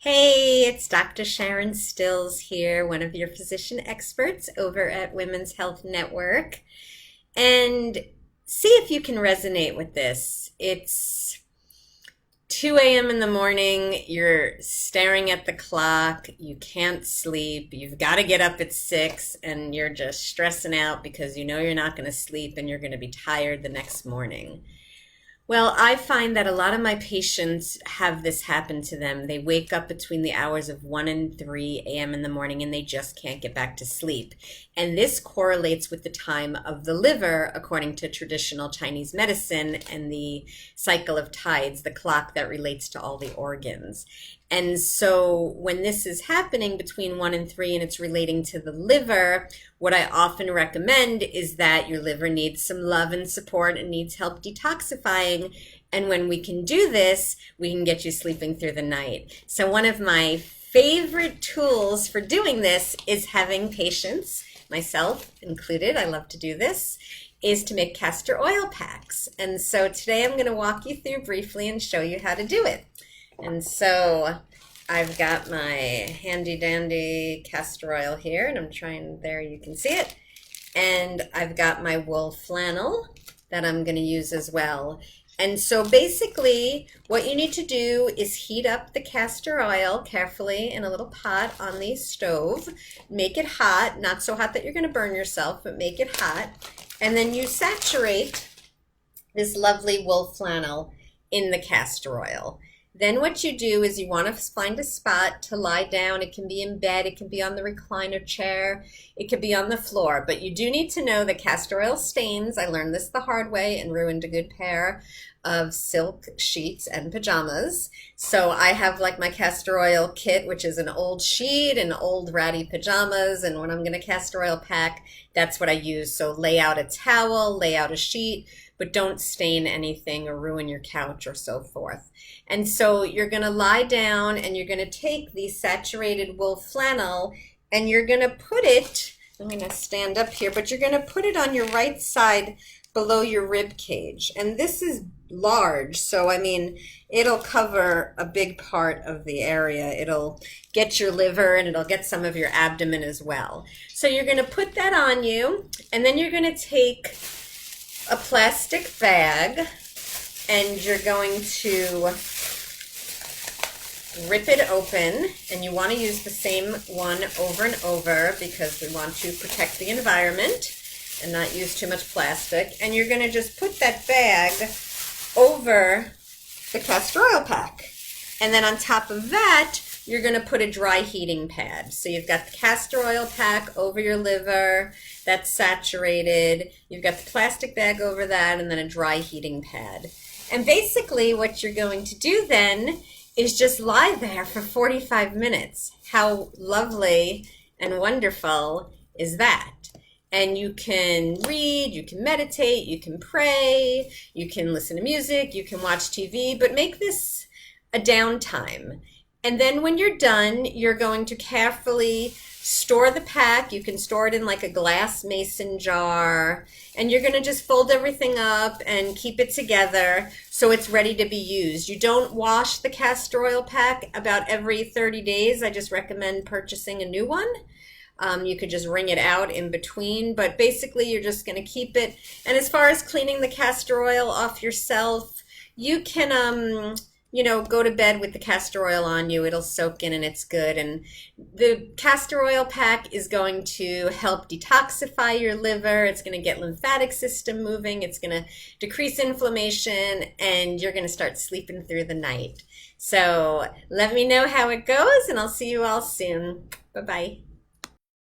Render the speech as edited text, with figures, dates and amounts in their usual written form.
Hey, it's Dr. Sharon Stills here, one of your physician experts over at Women's Health Network. And see if you can resonate with this. It's 2 a.m. in the morning, you're staring at the clock, you can't sleep, you've got to get up at 6, and you're just stressing out because you know you're not going to sleep and you're going to be tired the next morning. Well, I find that a lot of my patients have this happen to them. They wake up between the hours of 1 and 3 a.m. in the morning and they just can't get back to sleep. And this correlates with the time of the liver, according to traditional Chinese medicine and the cycle of tides, the clock that relates to all the organs. And so when this is happening between 1 and 3 and it's relating to the liver, what I often recommend is that your liver needs some love and support and needs help detoxifying. And when we can do this, we can get you sleeping through the night. So one of my favorite tools for doing this is having patients, myself included, I love to do this, is to make castor oil packs. And so today I'm going to walk you through briefly and show you how to do it. And so I've got my handy dandy castor oil here, and I'm trying, there you can see it. And I've got my wool flannel that I'm going to use as well. And so basically what you need to do is heat up the castor oil carefully in a little pot on the stove. Make it hot, not so hot that you're going to burn yourself, but make it hot. And then you saturate this lovely wool flannel in the castor oil. Then what you do is you want to find a spot to lie down. It can be in bed, it can be on the recliner chair, it could be on the floor. But you do need to know that castor oil stains. I learned this the hard way and ruined a good pair of silk sheets and pajamas. So I have like my castor oil kit, which is an old sheet and old ratty pajamas. And when I'm going to castor oil pack, that's what I use. So lay out a towel, lay out a sheet, but don't stain anything or ruin your couch or so forth. And so you're going to lie down and you're going to take the saturated wool flannel and you're going to put it, I'm going to stand up here, but you're going to put it on your right side below your rib cage. And this is large, so I mean, it'll cover a big part of the area. It'll get your liver and it'll get some of your abdomen as well. So you're going to put that on you, and then you're going to take a plastic bag and you're going to rip it open, and you want to use the same one over and over because we want to protect the environment and not use too much plastic. And you're going to just put that bag over the castor oil pack, and then on top of that you're going to put a dry heating pad. So you've got the castor oil pack over your liver that's saturated, you've got the plastic bag over that, and then a dry heating pad. And basically what you're going to do then is just lie there for 45 minutes. How lovely and wonderful is that? And you can read, you can meditate, you can pray, you can listen to music, you can watch TV, but make this a downtime. And then when you're done, you're going to carefully store the pack. You can store it in like a glass mason jar, and you're going to just fold everything up and keep it together so it's ready to be used. You don't wash the castor oil pack about every 30 days. I just recommend purchasing a new one. You could just wring it out in between, but basically you're just going to keep it. And as far as cleaning the castor oil off yourself, you can go to bed with the castor oil on you. It'll soak in and it's good. And the castor oil pack is going to help detoxify your liver. It's going to get lymphatic system moving. It's going to decrease inflammation, and you're going to start sleeping through the night. So let me know how it goes, and I'll see you all soon. Bye-bye.